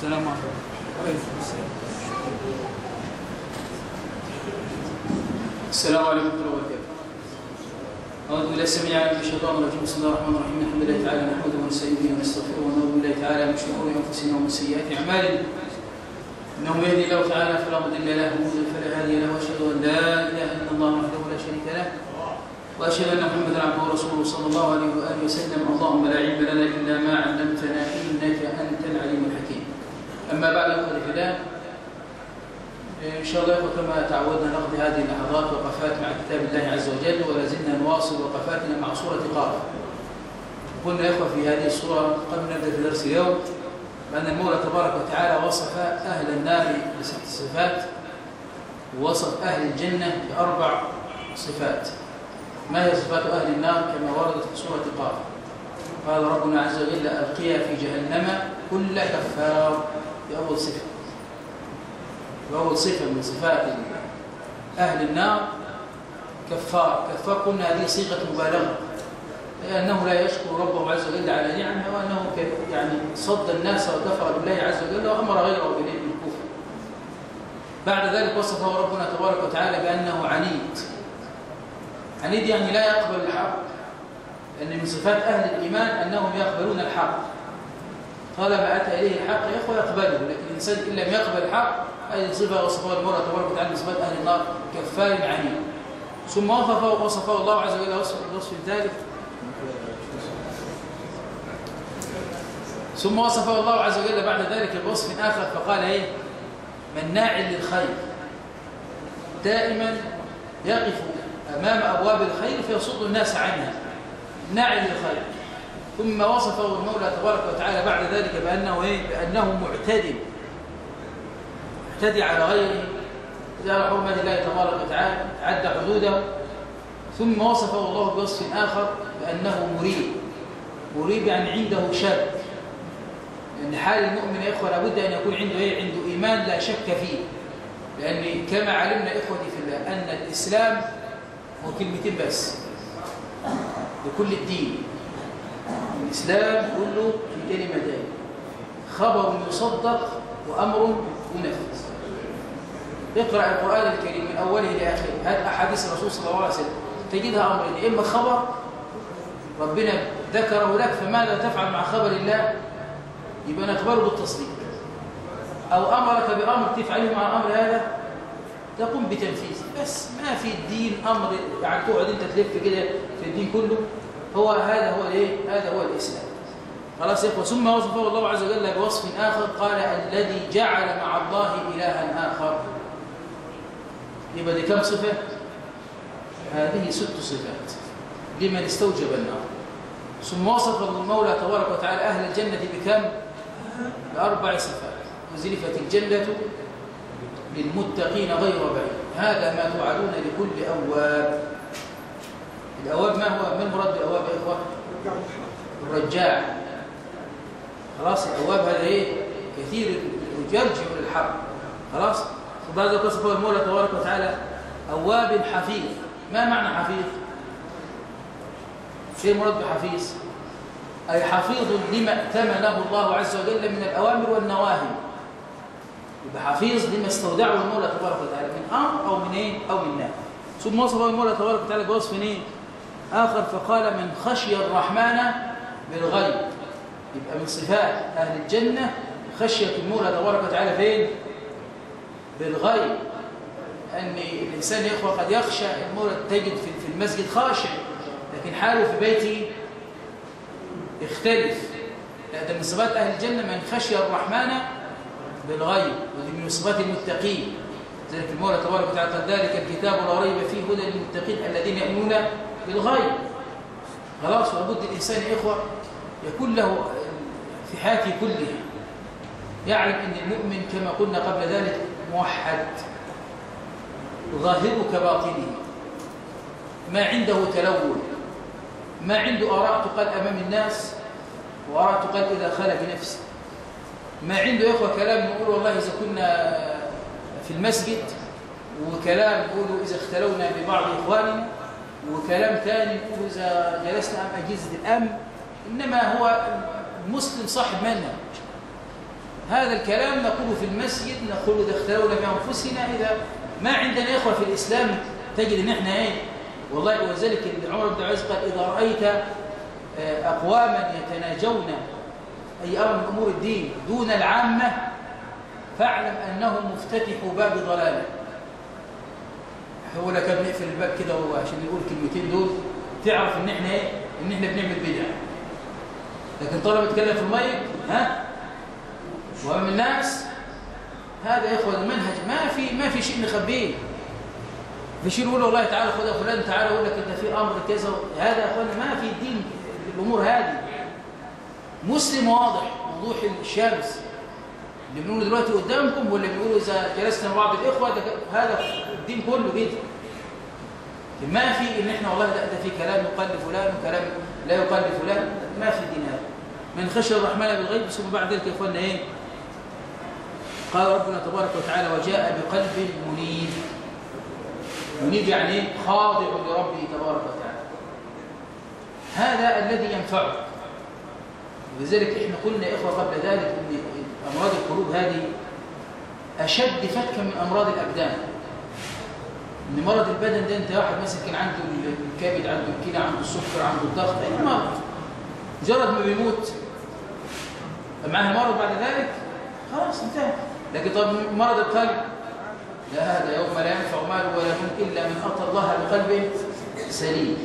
السلام عليكم. السلام عليكم ورحمة الله وبركاته. أعوذ بالله السميع العليم من الشيطان الرجيم. بسم الله الرحمن الرحيم. الحمد لله تعالى نحمده ونستعينه ونستغفره ونعوذ بالله تعالى من شرور أنفسنا ومن سيئات أعمالنا. إنه من يهدي الله تعالى فلا مضل له ومن يضلل فلا هادي له، وأشهد أن لا إله إلا الله وحده لا شريك له، وأشهد أن محمدا عبده ورسوله صلى الله عليه وآله وسلم. اللهم لا علم لنا إلا ما علمتنا إنك أنت العليم الحكيم. أما بعد أيها الأحباب، إن شاء الله كما تعودنا نقضي هذه اللحظات وقفات مع كتاب الله عز وجل، ولا زلنا نواصل وقفاتنا مع سورة قاف. قلنا يا إخوة في هذه السورة قبل أن نبدأ في درس اليوم بأن المولى تبارك وتعالى وصف أهل النار ب6 صفات، ووصف أهل الجنة ب4 صفات. ما هي صفات أهل النار كما وردت في سورة قاف؟ قال ربنا عز وجل: ألقيا في جهنم كل كفار. بأول صفة، وأول صفة من صفات أهل النار كفار. كفار قلنا هذه صيغة مبالغة، لأنه لا يشكر ربه عز وجل على نعمه، وأنه يعني صد الناس وكفر بالله عز وجل وأمر غيره بالكفر. بعد ذلك وصفه ربنا تبارك وتعالى بأنه عنيد. عنيد يعني لا يقبل الحق، لأن من صفات أهل الإيمان أنهم يقبلون الحق. طالما أتى إليه الحق يا إخوة يقبله، لكن الإنسان إن لم يقبل الحق، هذه صفة وصفها المولى تبارك وتعالى من صفات أهل النار كفار عنيد. ثم وصفه الله عز وجل وصف ذلك، ثم وصفه الله عز وجل بعد ذلك بوصف آخر فقال إيه؟ مناع للخير، دائما يقف أمام أبواب الخير فيصد الناس عنها، مناع للخير. ثم وصفه المولى تبارك وتعالى بعد ذلك بأنه إيه؟ بأنه معتدي على غيره، إذا حرمة الله تبارك وتعالى عد حدوده. ثم وصفه الله بوصف آخر بأنه مريب يعني عنده شك، لأن حال المؤمن يا إخوة لابد أن يكون عنده إيه؟ عنده إيمان لا شك فيه. لأن كما علمنا إخوتي في الله أن الإسلام هو كلمتين بس لكل الدين. الإسلام كله في كلمتين: خبر يصدق وأمر ينفذ. اقرأ القرآن الكريم من أوله لآخره، هذه أحاديث الرسول صلى الله عليه وسلم تجدها أمرين: إما خبر ربنا ذكره لك فماذا تفعل مع خبر الله، يبقى نقبله بالتصديق، أو أمرك بأمر تفعله مع الأمر هذا تقوم بتنفيذه. بس ما في الدين أمر يعني تقعد أنت تلف كده في الدين كله. هذا هو الايه؟ هذا هو الإسلام. خلاص يا إخوة. ثم وصفه الله عز وجل بوصف آخر قال: الذي جعل مع الله إلها آخر. يبقى دي كم صفة؟ هذه 6 صفات لمن استوجب النار. ثم وصف المولى تبارك وتعالى أهل الجنة بكم؟ ب4 صفات: وزلفت الجنة للمتقين غير بعيد، هذا ما توعدون لكل أواب. الأواب ما هو؟ ما المراد بالأواب يا إخوة؟ الرجاع. خلاص الأواب هذا إيه؟ كثير يرجع للحق. خلاص. وبعد ذلك وصفه المولى تبارك وتعالى أواب حفيظ. ما معنى حفيظ؟ شيء مراد بحفيظ أي حفيظ لما ائتمنه الله عز وجل من الأوامر والنواهي. يبقى حفيظ لما استودعه المولى تبارك وتعالى من أمر أو من إيه؟ أو من نهي. ثم وصفه المولى تبارك وتعالى بوصف إيه؟ آخر فقال: من خشي الرحمن بالغيب. يبقى من صفات أهل الجنة خشية المولى تبارك وتعالى فين؟ بالغيب. أن الإنسان يا إخوة قد يخشى المولى، تجد في المسجد خاشع لكن حاله في بيته يختلف. ده من صفات أهل الجنة من خشي الرحمن بالغيب، ودي من صفات المتقين. ذلك المولى تبارك وتعالى قال: ذلك الكتاب لا ريب فيه هدى للمتقين الذين يؤمنون بالغيب. خلاص. ولابد الإنسان يا إخوة يكون له في حياته كلها يعلم أن المؤمن كما قلنا قبل ذلك موحد، ظاهره كباطنه، ما عنده تلون، ما عنده آراء تقال أمام الناس وآراء تقال إذا خلى بنفسه، ما عنده يا إخوة كلام نقول والله إذا كنا في المسجد، وكلام نقوله إذا اختلونا ببعض إخواننا، وكلام ثاني نقوله إذا جلسنا أمام أجهزة الأمن. إنما هو المسلم صاحب منهج، هذا الكلام نقوله في المسجد، نقوله إذا اختلونا بأنفسنا، إذا ما عندنا إخوة في الإسلام تجد إن إحنا إيه والله. وذلك عمر بن العزيز قال إذا رأيت أقواما يتناجون أي أمر من أمور الدين دون العامة فاعلم أنهم مفتتحوا باب ضلاله. هو لك بنقفل الباب كده عشان نقول كلمتين دول تعرف إن إحنا إيه؟ إن إحنا بنعمل بدعة. لكن طالما بيتكلم في المايك وأمام الناس، هذا يا إخوة المنهج ما في شيء نخبيه. في شيء نقول والله تعالى خذ يا فلان تعالى أقول لك أنت في أمر كذا. هذا يا إخوانا ما في الدين الأمور هذه. مسلم واضح وضوح الشمس. اللي بنقوله دلوقتي قدامكم واللي بنقوله إذا جلسنا مع بعض الإخوة هذا الدين كله كده. ما في إن إحنا والله ده في كلام يقال لفلان وكلام لا يقال لفلان، ما في دين هذا. من خشي الرحمن بالغيب. ثم بعد ذلك يا إخوانا إيه؟ قال ربنا تبارك وتعالى وجاء بقلب منيب. منيب يعني إيه؟ خاضع لربه تبارك وتعالى. هذا الذي ينفعه. ولذلك إحنا قلنا يا إخوة قبل ذلك إن أمراض القلوب هذه أشد فتكا من أمراض الأبدان. إن مرض البدن ده أنت واحد مثلا كان عنده الكبد، عنده الكلى، عنده السكر، عنده الضغط، أي مرض مجرد ما بيموت معاه مرض بعد ذلك خلاص انتهى. لكن طب مرض القلب لا، هذا يوم لا ينفع مال ولا بنون إلا من أتى الله بقلب سليم.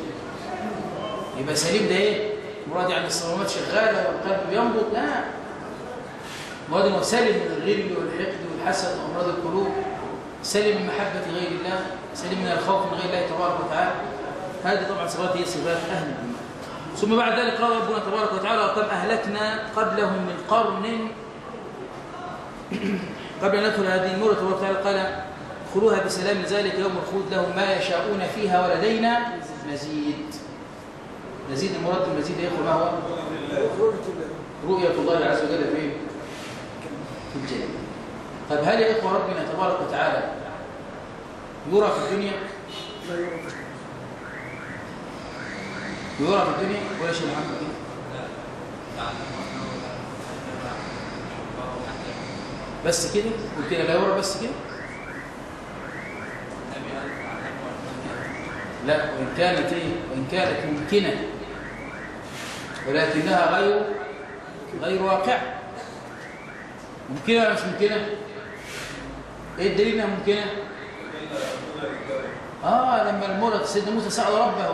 يبقى سليم ده إيه؟ مراد يعني الصمامات شغالة والقلب ينبض؟ لا، مراد انه سلم من الغل والحقد والحسد وأمراض القلوب، سلم من محبة غير الله، سلم من الخوف من غير الله تبارك وتعالى. هذه طبعا صفات هي صفات أهل الإيمان. ثم بعد ذلك قال ربنا تبارك وتعالى وكم أهلكنا قبلهم من قرن قبل أن ندخل هذه المرة تبارك وتعالى قال ادخلوها بسلام ذلك يوم الخلود لهم ما يشاءون فيها ولدينا مزيد. مزيد المراد المزيد يا إخوة ما هو؟ رؤية الله عز وجل فين؟ في الجنة. طيب هل يا إخوة ربنا تبارك وتعالى يرى في الدنيا؟ يرى في الدنيا ولا شيء محمد فيه؟ بس كده؟ قلت كده لا يرى بس كده؟ لا، وإن كانت ممكنة ولكنها غير واقعة. ممكنة ولا مش ممكنة؟ ايه الدليل انها ممكنة؟ لما المرض سيدنا موسى سأل ربه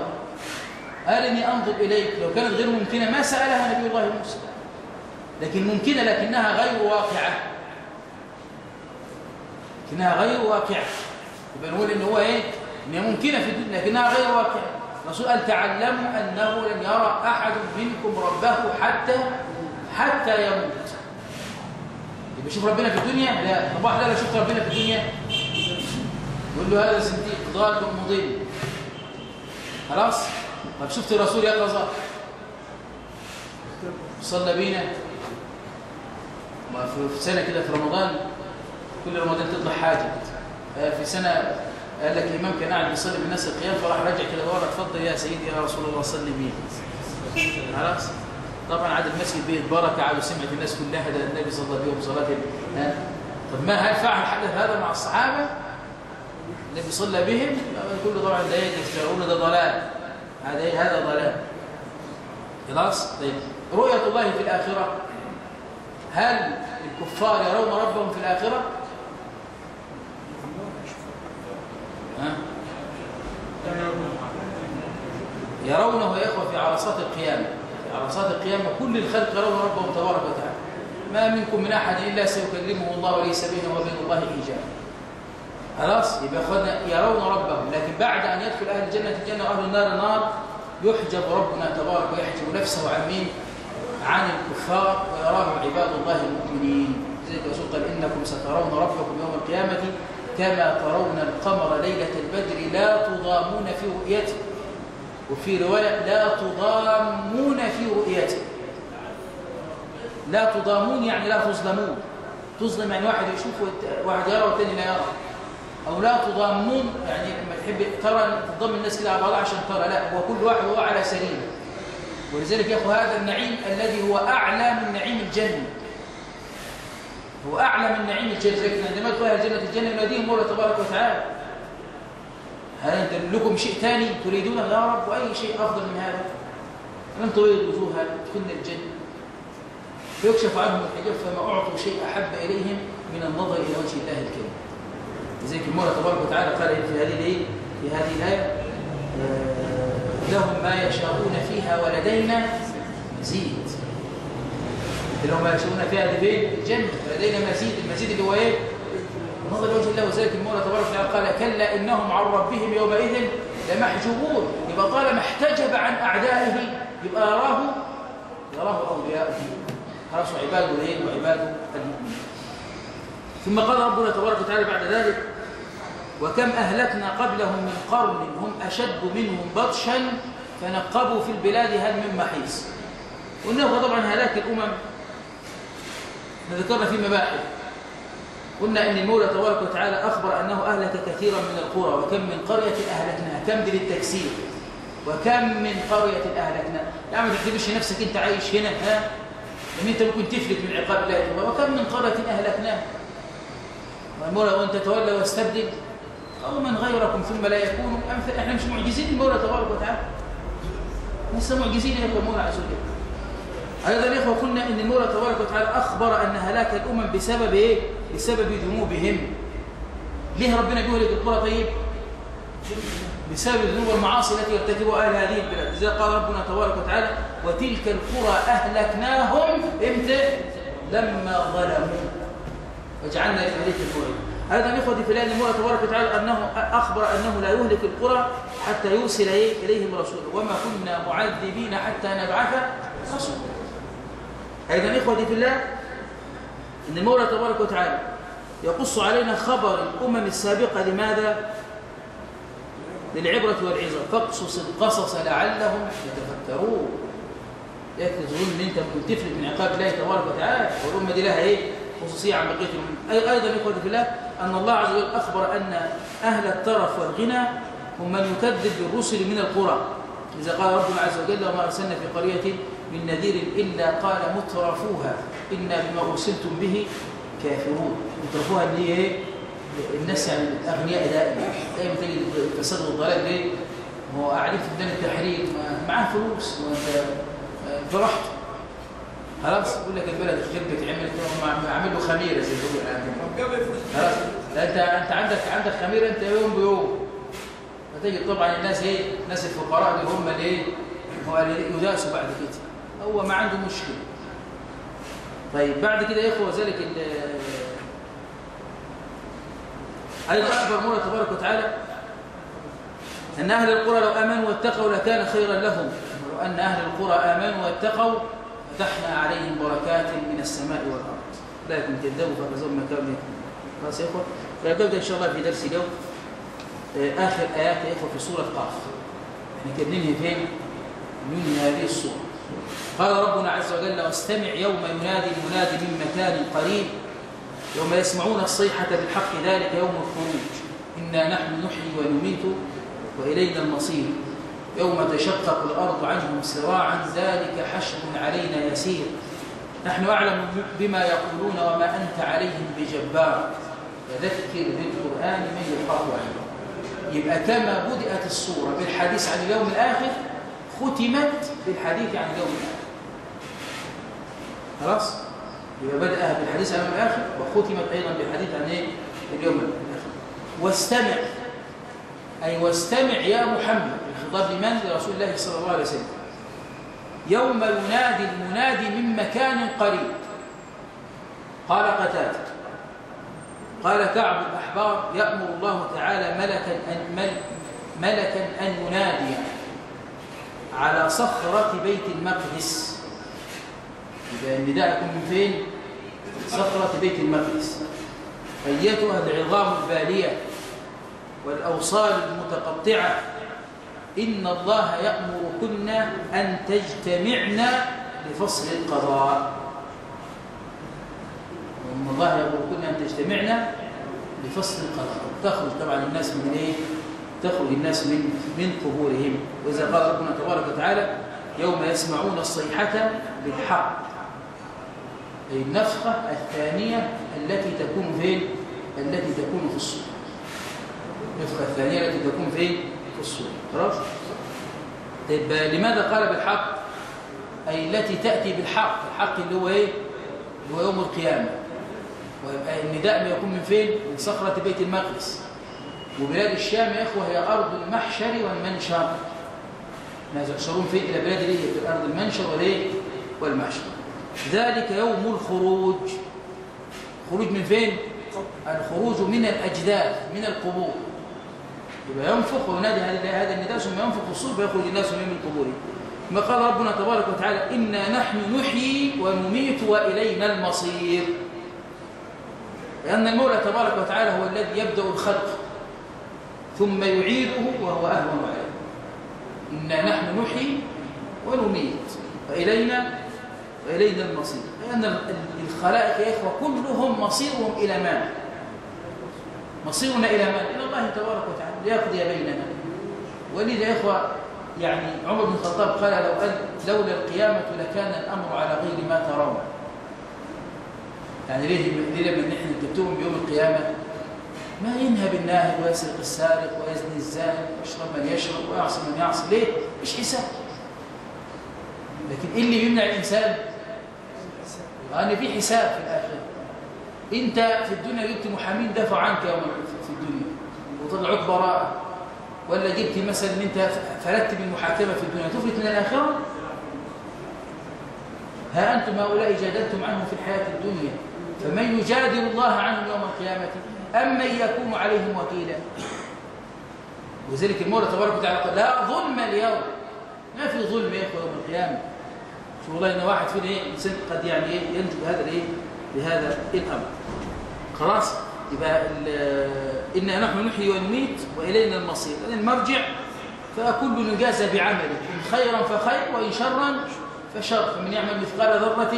قال إني أنظر إليك. لو كانت غير ممكنة ما سألها نبي الله موسى، لكن ممكنة لكنها غير واقعة. يبقى نقول إن هو إيه؟ إنها ممكنة في الدنيا لكنها غير واقعة. الرسول قال تعلموا أنه لن يرى أحد منكم ربه حتى يموت. يبقى شوف ربنا في الدنيا؟ لا. طب واحد لو شفت ربنا في الدنيا يقول له هذا زنديق ضال مضل. خلاص؟ طب شفت الرسول يقظة صلى بينا في سنة كده في رمضان، كل رمضان تطلع حاجة. في سنة قال لك الإمام كان قاعد بيصلي بالناس القيام فراح راجع كده ورا اتفضل يا سيدي يا رسول الله صلي بينا. خلاص؟ طبعا عاد المسجد بيت بركة، عاد سمعت الناس كلها ده النبي صلى الله عليه وسلم صلاة. طب ما هل فعل حدث هذا مع الصحابة؟ النبي صلى بهم؟ كله طبعا ده يقول ده ضلال. هذا ضلال. خلاص؟ طيب رؤية الله في الآخرة، هل الكفار يرون ربهم في الآخرة؟ يرونه يا إخوة في عرصات القيامة. في عرصات القيامة كل الخلق يرون ربهم تبارك وتعالى. ما منكم من أحد إلا سيكلمه الله وليس بينه وبين الله حجاب. خلاص؟ يبقى أخواننا يرون ربهم، لكن بعد أن يدخل أهل الجنة الجنة وأهل النار النار يحجب ربنا تبارك ويحجب نفسه عن مين؟ عن الكفار ويراه عباد الله المؤمنين. زي الرسول قال إنكم سترون ربكم يوم القيامة كما ترون القمر ليلة البدر لا تضامون في رؤيته. وفي رواية لا تضامون في رؤيته. لا تضامون يعني لا تظلمون. تظلم يعني واحد يشوف واحد يرى والثاني لا يرى. أو لا تضامون يعني لما تحب ترى تضم الناس كده على بعضها عشان ترى، لا، هو كل واحد هو على سليم. ولذلك يا أخو هذا النعيم الذي هو أعلى من نعيم الجنة. هو أعلى من نعيم الجنة، لكن عندما يدخل أهل الجنة يناديهم مولى تبارك وتعالى هل أنت لكم شيء ثاني تريدونه يا رب؟ وأي شيء أفضل من هذا؟ لم تريد وجوها ادخلنا الجنة. فيكشف عنهم الحجاب فما أعطوا شيء أحب إليهم من النظر إلى وجه الله الكريم. لذلك المولى تبارك وتعالى قال في هذه الآية لهم ما يشاءون فيها ولدينا مزيد. لهم ما يشاءون فيها دي فين؟ الجنة. ولدينا مزيد، المزيد اللي هو ايه؟ النظر لوجه الله. وذلك المولى تبارك وتعالى قال كلا إنهم عن ربهم يومئذ لمحجوبون. يبقى طالما احتجب عن أعدائه يبقى يراه أولياؤه، خلاص عباده وعباده المؤمنين. ثم قال ربنا تبارك وتعالى بعد ذلك وكم أهلكنا قبلهم من قرن هم أشد منهم بطشا فنقبوا في البلاد هل من محيص. قلنا طبعا هلاك الأمم ذكرنا في مباحث. قلنا أن المولى تبارك وتعالى أخبر أنه أهلك كثيرا من القرى وكم من قرية أهلكناها. كم دي للتكسير، وكم من قرية أهلكناها. يعني ما تحتبش نفسك أنت عايش هنا لأن أنت ممكن تفلت من عقاب الله. وكم من قرية أهلكناها. والمولى وأن تتولى واستبدل قوما غيركم ثم لا يكونوا أمثل. احنا مش معجزين المولى تبارك وتعالى، لسه معجزين يا المولى عز وجل. أيضا يا إخوة قلنا أن المولى تبارك وتعالى أخبر أن هلاك الأمم بسبب إيه؟ بسبب ذنوبهم. ليه ربنا بيهلك القرى طيب؟ بسبب الذنوب والمعاصي التي يرتكبها أهل هذه البلاد. لذلك قال ربنا تبارك وتعالى وتلك القرى أهلكناهم إمتى؟ لما ظلموا وجعلنا لملك القرى. أيضا إخوتي في الله المولى تبارك وتعالى أنه أخبر أنه لا يهلك القرى حتى يرسل إليهم رسولا وما كنا معذبين حتى نبعث رسولا. أيضا إخوتي في الله أن المولى تبارك وتعالى يقص علينا خبر الأمم السابقة. لماذا؟ للعبرة والعظة. فاقصص القصص لعلهم يتفكرون. يكتظن أن أنت ممكن تفلت من عقاب الله تبارك وتعالى، والأمة دي لها إيه؟ خصوصية عن بقية الأمم. أيضا إخوتي في الله أن الله عز وجل أخبر أن أهل الترف والغنى هم من يكذب بالرسل من القرى. إذا قال ربنا عز وجل وما أرسلنا في قرية من نذير إلا قال مترفوها إنا بما أرسلتم به كافرون. مترفوها اللي هي الناس يعني الأغنياء دائما تجد الفساد والضلال. ليه؟ هو قاعدين في ميدان التحرير معاه فلوس وأنت فرحت خلاص يقول لك البلد خربت عملت عامل له خميره زي ما بيقولوا خلاص. انت عندك خميره انت يوم بيوم. فتجد طبعا الناس الناس الفقراء اللي هم اللي يداسوا بعد كده. هو ما عنده مشكله. طيب بعد كده يا اخوه ذلك ايضا اخبر المولى تبارك وتعالى ان اهل القرى لو امنوا واتقوا لكان خيرا لهم. ولو ان اهل القرى امنوا واتقوا فتحنا عليهم بركات من السماء والارض لكن كذبوا فاخذهم ما كانوا يكذبون. خلاص يا اخوه. فنبدا ان شاء الله في درس اليوم اخر ايات يا اخوه في سوره قاف. احنا كنا ننهي فين؟ ننهي هذه السوره. قال ربنا عز وجل واستمع يوم ينادي المنادي من مكان قريب يوم يسمعون الصيحه بالحق ذلك يوم الخروج انا نحن نحيي ونميت والينا المصير يوم تشقق الأرض عنهم سراعا ذلك حشر علينا يسير نحن أعلم بما يقولون وما أنت عليهم بجبار فذكر بالقرآن من يخاف وعيد. يبقى كما بدأت السورة بالحديث عن اليوم الآخر ختمت بالحديث عن اليوم الآخر. خلاص؟ يبقى بدأها بالحديث عن اليوم الآخر وختمت أيضا بالحديث عن اليوم الآخر. واستمع أي واستمع يا محمد. الخطاب لمن؟ لرسول الله صلى الله عليه وسلم. يوم ينادي المنادي من مكان قريب. قال قتادة قال كعب الأحبار يأمر الله تعالى ملكا أن ينادي على صخرة بيت المقدس. إذا النداء يكون من فين؟ صخرة بيت المقدس. أيتها العظام البالية والأوصال المتقطعة إن الله يأمركن أن تجتمعن لفصل القضاء. إن الله يأمركن أن تجتمعن لفصل القضاء. تخرج طبعا الناس من إيه؟ تخرج الناس من قبورهم. وإذا قال ربنا تبارك وتعالى يوم يسمعون الصيحة بالحق أي النفخة الثانية التي تكون فين؟ التي تكون في الصور. النفخة الثانية التي تكون فين؟ في الصور. خلاص؟ طيب لماذا قال بالحق؟ أي التي تأتي بالحق، الحق اللي هو إيه؟ اللي هو يوم القيامة. ويبقى النداء ما يكون من فين؟ من صخرة بيت المقدس. وبلاد الشام يا إخوة هي أرض المحشر والمنشر. الناس يحشرون فين؟ إلى بلاد اللي هي في الأرض المنشر والمحشر. ذلك يوم الخروج. خروج من فين؟ الخروج من الأجداث، من القبور. يبقى ينفخ وينادي هذا النداء ثم ينفخ في الصور فيخرج الناس من القبور. ثم قال ربنا تبارك وتعالى: إنا نحن نحيي ونميت وإلينا المصير. لأن المولى تبارك وتعالى هو الذي يبدأ الخلق ثم يعيده وهو أهون عليه. إنا نحن نحيي ونميت وإلينا المصير. لأن الخلائق يا إخوة كلهم مصيرهم إلى من؟ مصيرنا إلى من؟ إلى الله تبارك وتعالى ليقضي بيننا. ولذا يا إخوة يعني عمر بن الخطاب قال: لولا القيامة لكان الأمر على غير ما ترون. يعني ليه لما نحن نكتبهم بيوم القيامة ما ينهب الناهب ويسرق السارق ويزني الزاني ويشرب من يشرب ويعصي من يعصي؟ ليه؟ مش حساب. لكن اللي بيمنع الإنسان أن في حساب في الآخرة. أنت في الدنيا جبت محامين دافعوا عنك يوم في الدنيا وطلعوك براءة، ولا جبت مثلا أن أنت فلتت بالمحاكمة في الدنيا تفلت من الآخرة؟ ها أنتم هؤلاء جادلتم عنهم في الحياة الدنيا، فمن يجادل الله عنهم يوم القيامة أم من يكون عليهم وكيلا؟ وذلك المولى تبارك وتعالى قال: لا ظلم اليوم. ما في ظلم يا إخوة يوم القيامة. شو والله إن واحد فينا إنسان قد يعني ينجو بهذا الأمر. خلاص؟ يبقى إنا نحن نحيي ونميت وإلينا المصير. المرجع فكل يجازى بعمله، إن خيرا فخير وإن شرا فشر. فمن يعمل مثقال ذرة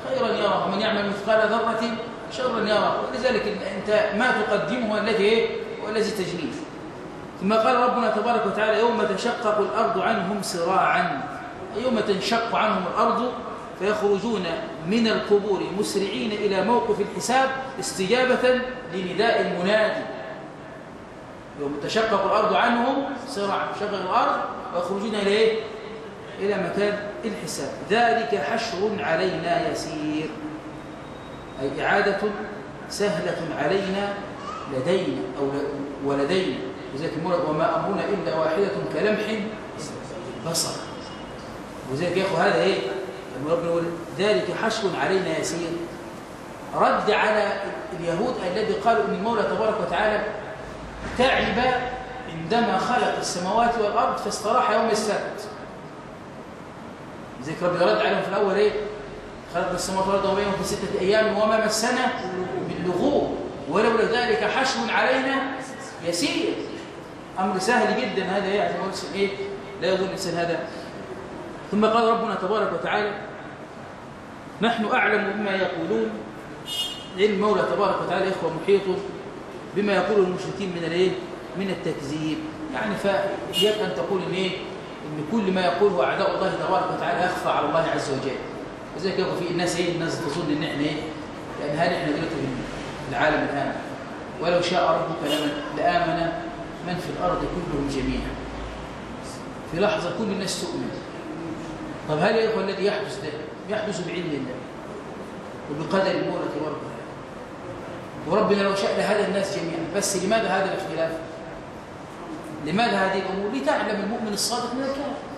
خيرا يره ومن يعمل مثقال ذرة شرا يره. ولذلك أنت ما تقدمه هو الذي تجنيه. ثم قال ربنا تبارك وتعالى: يوم تشقق الأرض عنهم سراعا. يوم تنشق عنهم الأرض فيخرجون من القبور مسرعين إلى موقف الحساب استجابة لنداء المنادي. يوم تشقق الأرض عنهم سراعا، شقق الأرض ويخرجون إلى مكان الحساب. ذلك حشر علينا يسير، أي إعادة سهلة علينا لدينا أو ولدينا. وذلك وما أمرنا إلا واحدة كلمح بصر. وذلك يا أخو هذا ربنا يقول: ذلك حشر علينا يسير. رد على اليهود الذي قالوا إن المولى تبارك وتعالى تعب عندما خلق السماوات والأرض فاستراح يوم السبت. ذلك ربنا رد عليهم في الأول: خلق السماوات والأرض وبينهم في 6 أيام وما مسنا من لغوب ولولا ذلك حشر علينا يسير. أمر سهل جدا هذا يعني لا يظن الإنسان هذا. ثم قال ربنا تبارك وتعالى: نحن أعلم بما يقولون. علم المولى تبارك وتعالى يا إخوة محيط بما يقوله المشركين من التكذيب. يعني فإياك أن تقول إن كل ما يقوله أعداء الله تبارك وتعالى يخفى على الله عز وجل. وذلك يقول في الناس تظن إن إحنا لأن هذا إحنا دلوقتي في العالم الآن، ولو شاء ربك لآمن من في الأرض كلهم جميعا. في لحظة كل الناس تؤمن. طب هل يا إخوة الذي يحدث ده يحدث بعلم الله وبقدر المولى تبارك وتعالى؟ وربنا لو شاء لهذا الناس جميعا. بس لماذا هذا الاختلاف؟ لماذا هذه الأمور؟ لتعلم المؤمن الصادق من الكافر.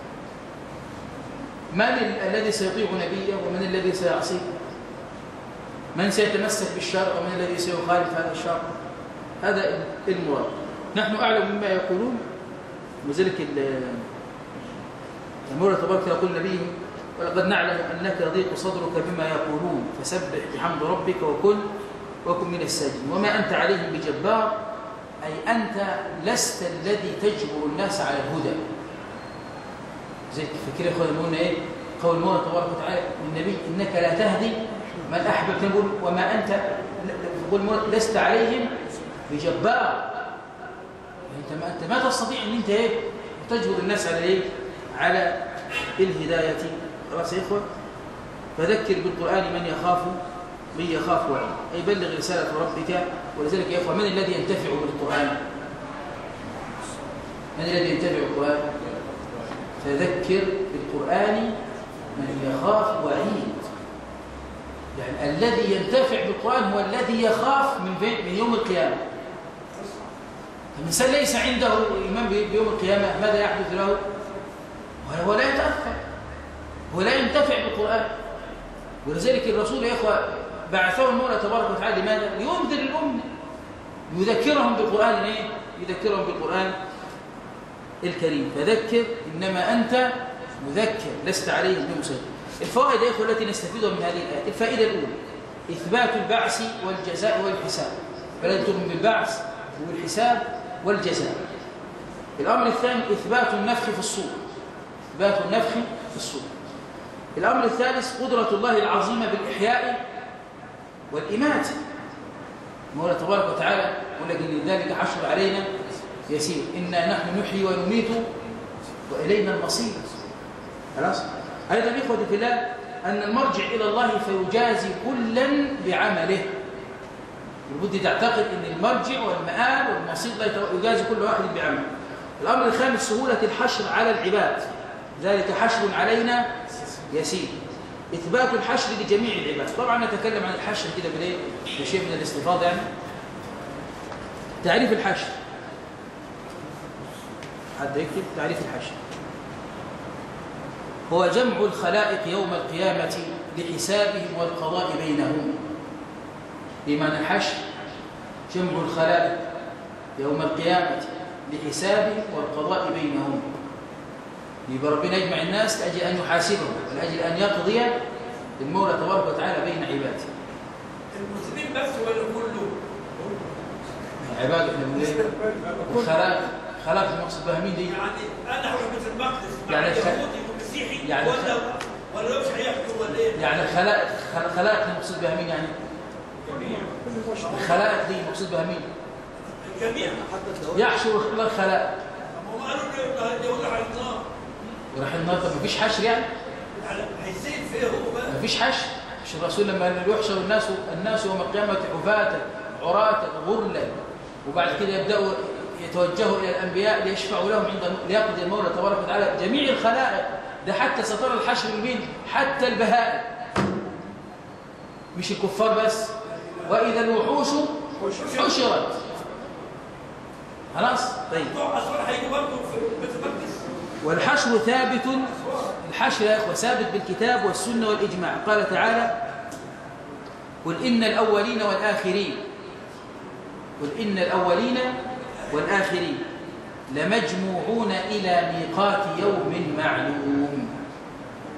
من الذي سيطيع نبيه ومن الذي سيعصيه؟ من سيتمسك بالشرع ومن الذي سيخالف هذا الشرع؟ هذا المراد. نحن أعلم مما يقولون. وذلك المولى تبارك يقول نبيه: ولقد نعلم أنك يضيق صدرك بما يقولون فسبح بحمد ربك وكن من الساجدين وما أنت عليهم بجبار. أي أنت لست الذي تجبر الناس على الهدى. زي فكرة يا أخواني يقولون قول المولى تبارك وتعالى للنبي: إنك لا تهدي من أحببت. نقول وما أنت لست عليهم بجبار. أنت ما تستطيع أن أنت تجبر الناس على الهداية. خلاص يا إخوة؟ فذكر بالقرآن من يخاف من يخاف وعيد، أي بلغ رسالة ربك. ولذلك يا إخوة، من الذي ينتفع بالقرآن؟ من الذي ينتفع بالقرآن؟ فذكر بالقرآن من يخاف وعيد. يعني الذي ينتفع بالقرآن هو الذي يخاف من يوم القيامة. الإنسان ليس عنده إيمان بيوم القيامة، ماذا يحدث له؟ هو لا يتأثر، هو لا ينتفع بالقرآن. ولذلك الرسول يا إخوة بعثه المولى تبارك وتعالى لماذا؟ لينذر الأمة، يذكرهم بالقرآن. إيه؟ يذكرهم بالقرآن الكريم. فذكر إنما أنت مذكر لست عليهم بمسيطر. الفوائد يا إخوة التي نستفيدها من هذه الآية: الفائدة الأولى إثبات البعث والجزاء والحساب، فلا تؤمن بالبعث والحساب والجزاء. الأمر الثاني إثبات النفخ في الصور، إثبات النفخ في الصور. الأمر الثالث قدرة الله العظيمة بالإحياء والإماتة. المولى تبارك وتعالى يقول لك إن ذلك حشر علينا يسير، إنا نحن نحيي ونميت وإلينا المصير. خلاص. أيضا إخوتي في الله أن المرجع إلى الله فيجازي كلا بعمله. لابد تعتقد أن المرجع والمآل والمصير يجازي كل واحد بعمله. الأمر الخامس سهولة الحشر على العباد، ذلك حشر علينا يسير. إثبات الحشر لجميع العباد. طبعا نتكلم عن الحشر كده بشيء من الاستفاضة. يعني تعريف الحشر، حد يكتب تعريف الحشر: هو جمع الخلائق يوم القيامة لحسابهم والقضاء بينهم. بمعنى الحشر جمع الخلائق يوم القيامة لحسابهم والقضاء بينهم. يبقى ربنا يجمع الناس لأجل أن يحاسبهم، لأجل أن يقضي المولى تبارك وتعالى بين عباده. المسلمين بس ولا كله؟ عباد الخلائق، خلائق المقصود بها مين دي؟ يعني أنا حكم مثل المقدس يعني يهودي ومسيحي يعني ولا مش هيحكم ولا إيه؟ يعني الخلائق المقصود بها مين يعني؟ الجميع. الخلائق دي المقصود بها مين؟ الجميع. يحشر الله الخلائق. هم قالوا اليهود على النار. وراح النار. طب مفيش حشر يعني هيسيب فيه هو بقى. مفيش حشر. مش الرسول لما يحشر الناس يوم القيامة حفاة عراة غرلا، وبعد كده يبدأوا يتوجهوا إلى الأنبياء ليشفعوا لهم عند ليقضي المولى تبارك وتعالى جميع الخلائق. ده حتى سترى الحشر لمين؟ حتى البهائم، مش الكفار بس. وإذا الوحوش حشرت. خلاص. طيب. والحشر ثابت، الحشر يا إخوة ثابت بالكتاب والسنة والإجماع. قال تعالى: قل إن الأولين والآخرين، قل إن الأولين والآخرين لمجموعون إلى ميقات يوم معلوم.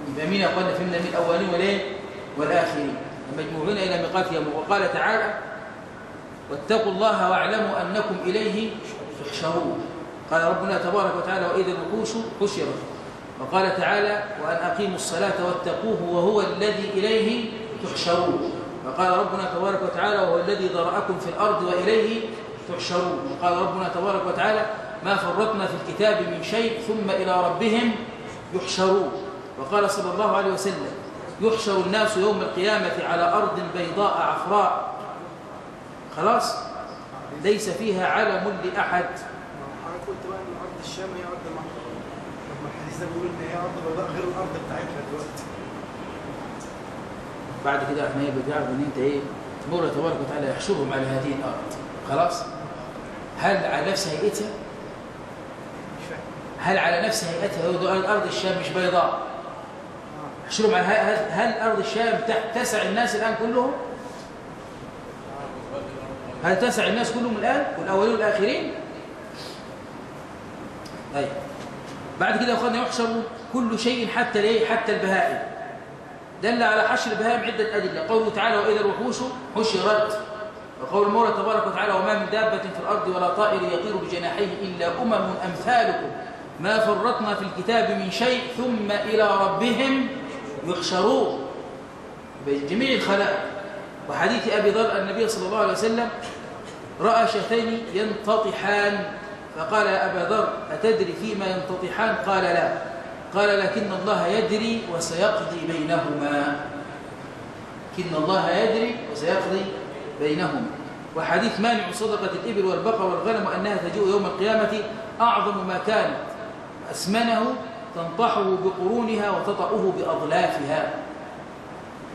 يبقى مين أقولنا فهمنا من الأولين والآخرين؟ لمجموعون إلى ميقات يوم. وقال تعالى: واتقوا الله واعلموا أنكم إليه تحشرون. قال ربنا تبارك وتعالى: وإذا الوحوش حشرت. وقال تعالى: وأن أقيموا الصلاة واتقوه وهو الذي إليه تحشرون. وقال ربنا تبارك وتعالى: وهو الذي ذرأكم في الأرض وإليه تحشرون. وقال ربنا تبارك وتعالى: ما فرطنا في الكتاب من شيء ثم إلى ربهم يحشرون. وقال صلى الله عليه وسلم: يحشر الناس يوم القيامة على أرض بيضاء عفراء، خلاص، ليس فيها علم لأحد. أنا قلت بقى إن أرض الشام هي أرض محفوظة، لما الحديث ده بيقول إن هي أرض بيضاء غير الأرض بتاعتنا دلوقتي. بعد كده احنا بتعرف ان انت ايه؟ المولى تبارك وتعالى يحشرهم على هذه الارض. خلاص؟ هل على نفس هيئتها؟ مش فاهم. هل على نفس هيئتها؟ الارض الشام مش بيضاء. يحشرهم على هل ارض الشام تسع الناس الان كلهم؟ هل تسع الناس كلهم الان؟ والاولين والاخرين؟ طيب. بعد كده يا اخوانا يحشر كل شيء حتى الايه؟ حتى البهائم. دل على حشر البهائم عدة أدلة. قوله تعالى: وإذا الوحوش حشرت. وقول المولى تبارك وتعالى: وما من دابة في الأرض ولا طائر يطير بجناحيه إلا أمثالكم ما فرطنا في الكتاب من شيء ثم إلى ربهم يحشرون. بجميع الخلائق. وحديث أبي ذر النبي صلى الله عليه وسلم رأى شاتين ينتطحان فقال: يا أبا ذر أتدري فيما ينتطحان؟ قال: لا. قال: لكن الله يدري وسيقضي بينهما. لكن الله يدري وسيقضي بينهم. وحديث مانع صدقة الإبل والبقر والغنم وأنها تجيء يوم القيامة أعظم ما كانت أسمنه تنطحه بقرونها وتطأه بأضلافها.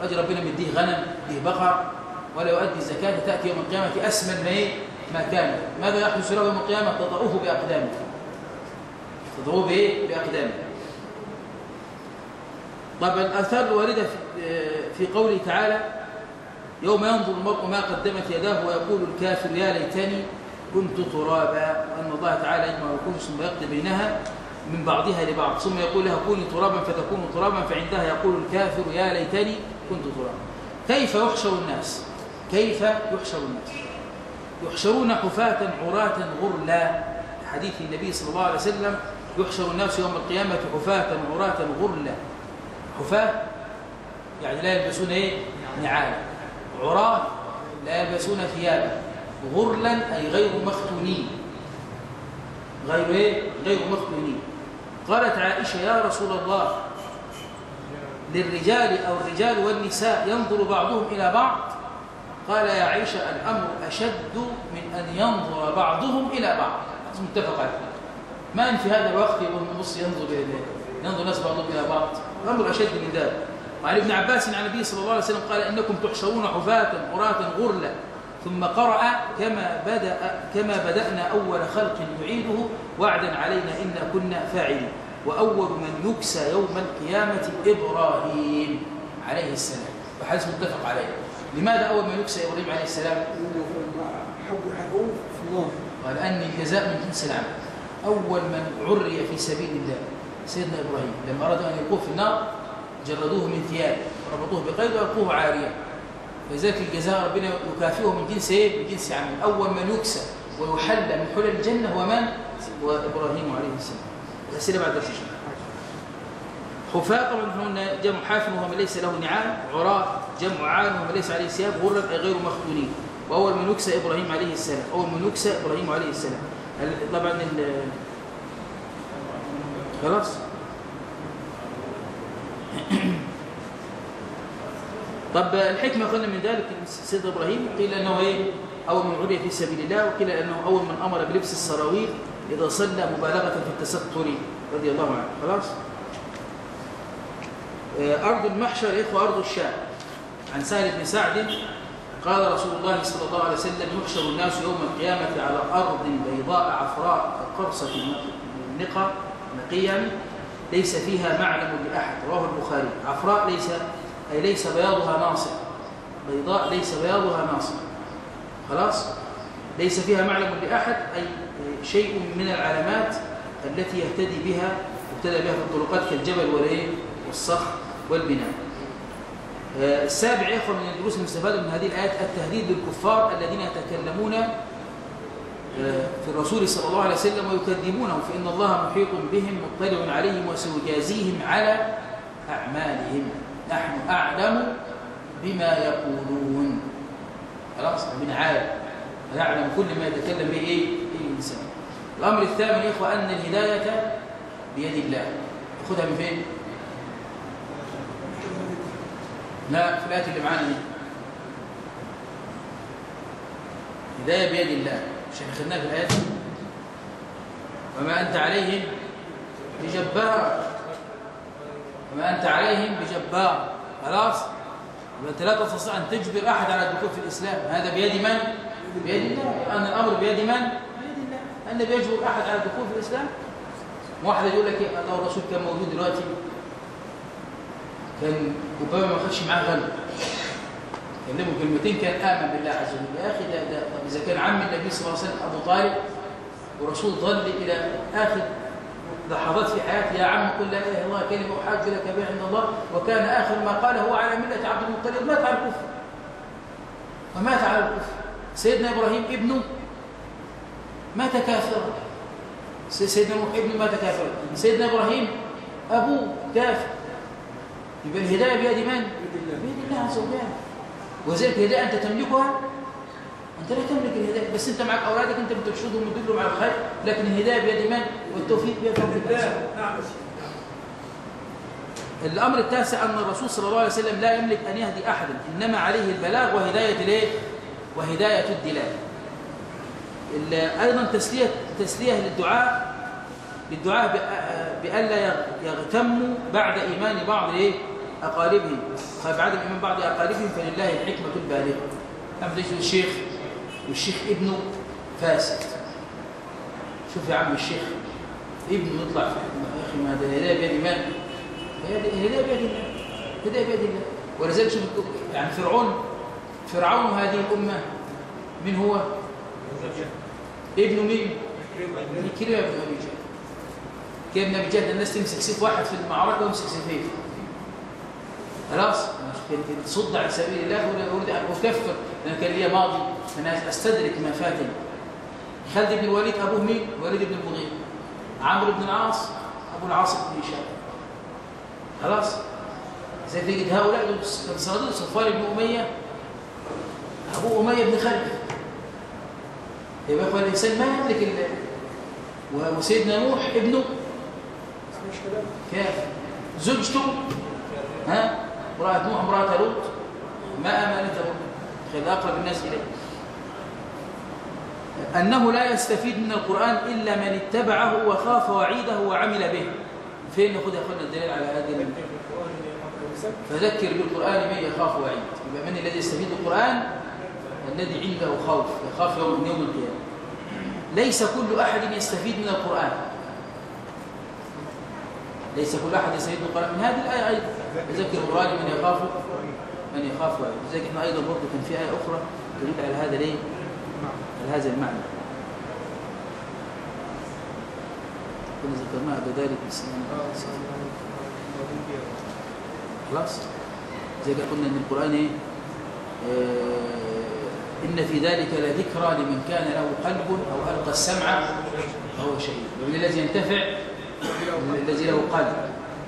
رجل ربنا مديه غنم مديه بقر ولا يؤدي الزكاة، تأتي يوم القيامة أسمن ما كان. ماذا يحدث له يوم القيامة؟ تطأه بأقدامه. تطأه بأقدامه. طبعا الآثار الواردة في قوله تعالى يوم ينظر المرء ما قدمت يداه ويقول الكافر يا ليتني كنت ترابا، وأن الله تعالى يجمع الوحوش ثم يقضي بينها من بعضها لبعض ثم يقول لها كوني ترابا فتكون ترابا، فعندها يقول الكافر يا ليتني كنت ترابا. كيف يحشر الناس؟ كيف يحشر الناس؟ يحشرون حفاة عراة غرلا. حديث النبي صلى الله عليه وسلم يحشر الناس يوم القيامة حفاة عراة غرلا. حفاة يعني لا يلبسون نعالا، عراة لا يلبسون ثيابا، غرلا أي غير مختونين، غير مختونين. قالت عائشة يا رسول الله للرجال أو الرجال والنساء ينظر بعضهم إلى بعض؟ قال يا عائشة الأمر أشد من أن ينظر بعضهم إلى بعض. متفق عليه. ما إن في هذا الوقت يقول النص ينظر الناس بعضهم إلى بعض، الأمر أشد من ذلك. وعن ابن عباس عن النبي صلى الله عليه وسلم قال إنكم تحشرون حفاة عراة غرلا، ثم قرأ كما بدأنا أول خلق نعيده وعدا علينا إنا كنا فاعلين. وأول من يكسى يوم القيامة إبراهيم عليه السلام، وحديث متفق عليه. لماذا أول من يكسى إبراهيم عليه السلام؟ حبوا في النار. قال أن الجزاء من جنس العمل. أول من عري في سبيل الله سيدنا إبراهيم، لما أرادوا أن يلقوه في النار جردوه من ثيابه وربطوه بقيد وألقوه عاريا. فلذلك الجزاء ربنا يكافئه من جنس من جنس عمل. أول من يكسى ويحل من حلل الجنة هو من؟ وإبراهيم عليه السلام. الأسئلة بعد ذلك. حفاة طبعا هنا جمع حافن وهو من ليس له نعال، عراة جمع عان وهو من ليس عليه ثياب، غرا أي غير مختونين. وأول من يكسى إبراهيم عليه السلام، أول من يكسى إبراهيم عليه السلام. طبعا خلاص. طب الحكمة قلنا من ذلك سيدنا إبراهيم قيل أنه أول من عري في سبيل الله، وقيل أنه أول من أمر بلبس السراويل إذا صلى مبالغة في التستر رضي الله عنه. خلاص. أرض المحشر يا إخوة أرض الشام. عن سهل بن سعد قال رسول الله صلى الله عليه وسلم يحشر الناس يوم القيامة على أرض بيضاء عفراء كقرصة نقيا ليس فيها معلم لأحد، رواه البخاري. عفراء ليس بياضها ناصع، بيضاء ليس بياضها ناصع. خلاص. ليس فيها معلم لأحد أي شيء من العلامات التي يهتدي بها في الطرقات كالجبل والصخر والبناء. السابع يا إخوة من الدروس المستفادة من هذه الآيات التهديد للكفار الذين يتكلمون في الرسول صلى الله عليه وسلم ويكذبونه، فإن الله محيط بهم مطلع عليهم وسيجازيهم على أعمالهم، نحن أعلم بما يقولون. خلاص. ربنا عالم ويعلم كل ما يتكلم به الإنسان. الأمر الثامن يا إخوة أن الهداية بيد الله. خذها من فين؟ لا، في الآية اللي معانا دي. هداية بيد الله، مش احنا خدناها في الآيات؟ وما أنت عليهم بجبار، وما أنت عليهم بجبار. خلاص. وأنت لا تستطيع أن تجبر أحد على الدخول في الإسلام. هذا بيد من؟ بيد الله. أن الأمر بيد من؟ بيد الله. النبي يجبر أحد على الدخول في الإسلام؟ واحد يقول لك الله الرسول كان موجود دلوقتي كان ربما ما خدش معاه غلب، كلمه كلمتين كان آمن بالله عز وجل. يا أخي ده طب إذا كان عم النبي صلى الله عليه وسلم أبو طالب ورسول ظل إلى آخر لحظات في حياته يا عم قل لا إله إلا الله كلمة أحاج لك بها عند الله، وكان آخر ما قال هو على ملة عبد المطلب، مات على الكفر ومات على الكفر. سيدنا إبراهيم ابنه مات كافرا، سيدنا نوح ابنه مات كافرا، سيدنا إبراهيم أبوه كافر. يبقى الهداية بيد من؟ بيد الله عز وجل. وذلك الهداية أنت تملكها، أنت لا تملك الهداية، بس أنت معك أولادك أنت بترشدهم وتدلهم على الخير، لكن الهداية بيد من؟ والتوفيق بيد الله. الأمر التاسع أن الرسول صلى الله عليه وسلم لا يملك أن يهدي أحدا، إنما عليه البلاغ وهداية الإيه؟ وهداية الدلالة. أيضا تسلية للدعاء بألا يغتموا بعد إيمان بعض أقاربهم، بعد إيمان بعض أقاربهم فلله الحكمة البالغة. أما الشيخ والشيخ ابنه فاسد، شوف يا عم الشيخ ابنه يطلع في يا أخي ما ده هداية بيد إيمان، هداية بيد الله، هداية بيد الله. ولذلك شوف يعني فرعون هذه الأمة من هو؟ ابن مين؟ كريم بن أبي جهل. كريم بن أبي جهل الناس تمسك سيف واحد في المعركة ويمسك سيفين، خلاص تصد عن سبيل الله وأريد أن أكفر لأن كان لي ماضي أنا أستدرك ما فاتني. خالد بن الوليد أبوه مين؟ الوليد بن المغيرة. عمرو بن العاص أبو العاص بن هشام. خلاص زي تجد هؤلاء صناديق صفوان بن أمية أبو أمية بن خلف. يبقى الإنسان ما يملك الله. وسيدنا نوح ابنه كيف زوجته امرأة نوح امرأة لوط ما آمنته خذ أقرب الناس إليه. أنه لا يستفيد من القرآن إلا من اتبعه وخاف وعيده وعمل به. فين نأخذ يا أخوانا الدليل على هذه؟ فذكر بالقرآن من يخاف وعيد. يبقى من الذي يستفيد القرآن؟ الذي عنده خوف يخاف يوم القيامة. ليس كل أحد يستفيد من القرآن، ليس كل أحد يستفيد من القرآن. من هذه الآية أيضا يذكر القرآن من يخاف وعيد. لذلك احنا أيضا برضه كان في آية أخرى تدل على هذا ليه؟ على هذا المعنى كنا ذكرناها قبل ذلك بس خلاص. زي ما قلنا ان القرآن إن في ذلك لذكرى لمن كان له قلب أو ألقى السمع فهو شهيد. ومن الذي ينتفع الذي له قلب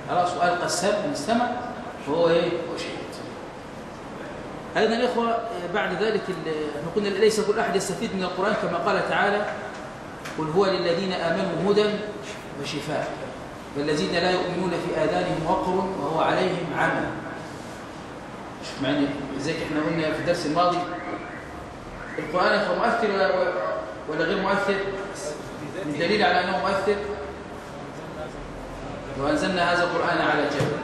خلاص وألقى السمع فهو هو شهيد. أيضا الإخوة بعد ذلك قلنا ليس كل أحد يستفيد من القرآن كما قال تعالى قل هو للذين آمنوا هدى وشفاء والذين لا يؤمنون في آذانهم وقر وهو عليهم عمى. شوف معني زي احنا قلنا في الدرس الماضي القرآن هو مؤثر ولا غير مؤثر؟ من دليل على أنه مؤثر وأنزلنا هذا القرآن على جبل.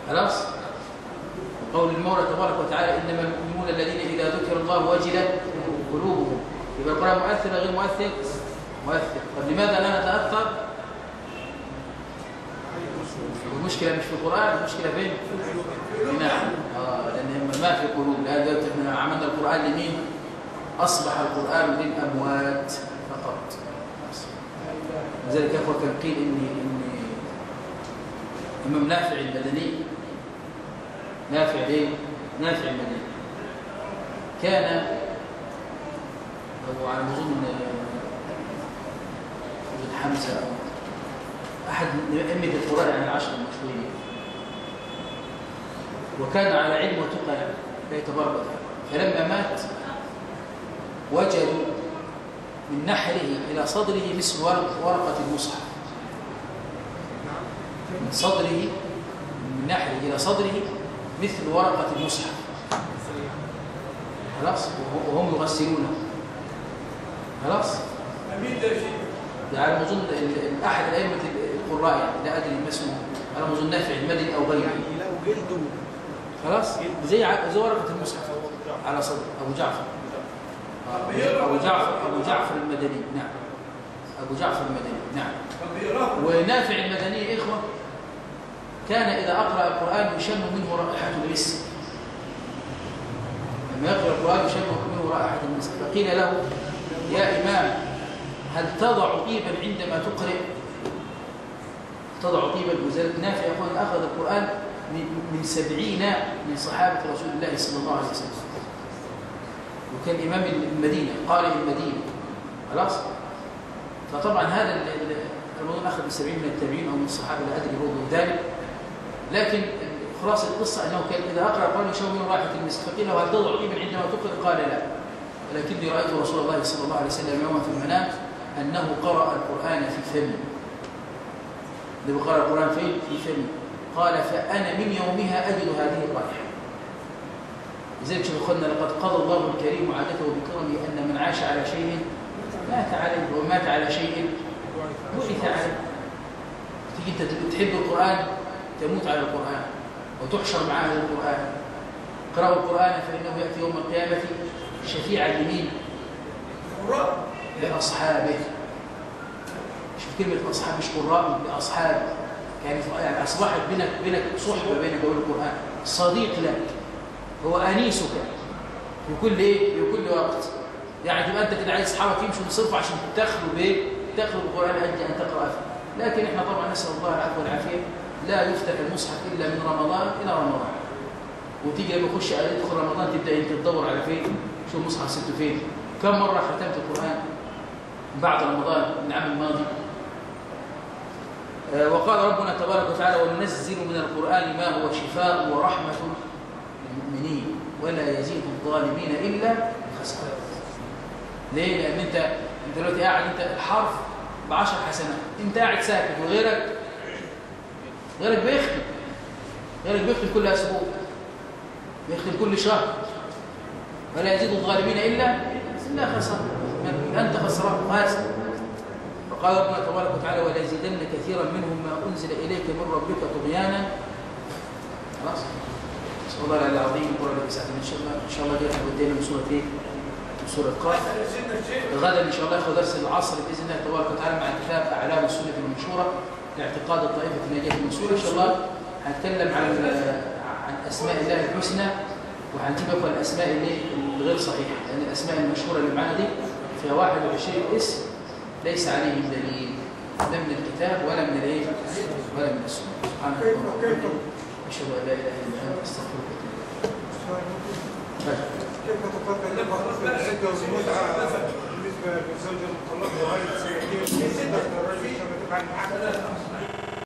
خلاص. قول المولى تبارك وتعالى إنما المؤمنون الذين إذا ذكر الله وجلت قلوبهم. يبقى القرآن مؤثر ولا غير مؤثر؟ مؤثر. طب لماذا لا نتأثر؟ المشكلة مش في القرآن، المشكلة فين؟ نعم لأن ما في قلوب. لهذا احنا عملنا القرآن لمين؟ أصبح القرآن للأموات فقط. لذلك أخوة كان قيل إن إمام نافع المدني نافع المدني كان على ما أظن حمزة أحد أئمة القرآن عن العشر المشهورين وكان على علم وتقى لا يتبرد. فلما مات وجدوا من نحره إلى صدره مثل ورقة المصحف. من صدره من نحره إلى صدره مثل ورقة المصحف. خلاص وهم يغسلونه. خلاص على ما أظن أحد الأئمة القراء يعني لا أدري ما اسمه على ما أظن نافع المدني أو غيره. خلاص زي ورقة المصحف على صدر أبو جعفر المدني. نعم أبو جعفر المدني. نعم. ونافع المدني إخوة كان إذا أقرأ القرآن يشم منه رائحة المسك. لما يقرأ القرآن يشم منه رائحة المسك. فقيل له يا إمام هل تضع طيبا عندما تقرأ؟ تضع طيبا. وذلك نافع يقول أخذ القرآن من 70 من صحابة رسول الله صلى الله عليه وسلم وكان إمام المدينة قارئ المدينة. خلاص. فطبعا هذا الرجل أخذ من 70 من التابعين أو من الصحابة لا أدري برضه ذلك. لكن خلاص القصة أنه كان إذا أقرأ القرآن يشم منه رائحة المسك. فقيل له هل تضع طيبا عندما تقرأ؟ قال لا ولكني رأيت رسول الله صلى الله عليه وسلم يوما في المنام أنه قرأ القرآن في فمه. اللي قرأ القرآن في فمه قال فأنا من يومها أجد هذه الرائحة. لذلك شوف أخواننا لقد قضى الله الكريم عادته بكرمه أن من عاش على شيء مات عليه ومات على شيء بعث عليه. تيجي أنت تحب القرآن تموت على القرآن وتحشر مع أهل القرآن. اقرأوا القرآن فإنه يأتي يوم القيامة شفيعا لمين؟ لأصحابه. شوف كلمة أصحاب مش قراء، لأصحابه. يعني أصبحت بينك صحبة بينك وبين القرآن، صديق لك، هو أنيسك في كل في كل وقت. يعني تبقى أنت كده عايز أصحابك يمشوا بصرف عشان تخلوا تخلوا بالقرآن أجل أن تقرأ فيه. لكن إحنا طبعا نسأل الله العفو والعافية، لا يفتح المصحف إلا من رمضان إلى رمضان. وتيجي لما يخش يدخل رمضان تبدأ أنت تدور على فين، شو المصحف سبته فين. كم مرة ختمت القرآن بعد رمضان من العام الماضي؟ وقال ربنا تبارك وتعالى وننزل من القرآن ما هو شفاء ورحمة للمؤمنين ولا يزيد الظالمين إلا خسارة. ليه؟ لأن أنت دلوقتي قاعد أنت الحرف ب10 حسنات، أنت قاعد ساكت وغيرك بيختم كل أسبوع، بيختم كل شهر. ولا يزيد الظالمين إلا خسارة. أنت خسران خاسر. وقال ربنا تبارك وتعالى ولا يزيدن كثيرا منهم ما أنزل إليك من ربك طغيانا. خلاص. نسأل الله العظيم قرآن بساعتنا إن شاء الله دي احنا بدينا من سورة إيه؟ من سورة قاف. غدا إن شاء الله ياخذ درس العصر بإذن الله تبارك وتعالى مع كتاب أعلام السنة المنشورة لاعتقاد الطائفة الناجية المنصورة. إن شاء الله هنتكلم عن أسماء الله الحسنى، وهنجيب لكم الأسماء الغير صحيحة، لأن الأسماء المشهورة اللي معانا دي فيها 21 اسم ليس عليهم دليل لا من الكتاب ولا من الايه ولا من السنه. سبحانك اللهم وبحمدك اشهد ان لا اله الا انت استغفرك واتوب اليك. كيف تفضل الزوجة والمتعة بالنسبة للزوجة المطلقة وهي سنتين الرجل كما تفعل معها؟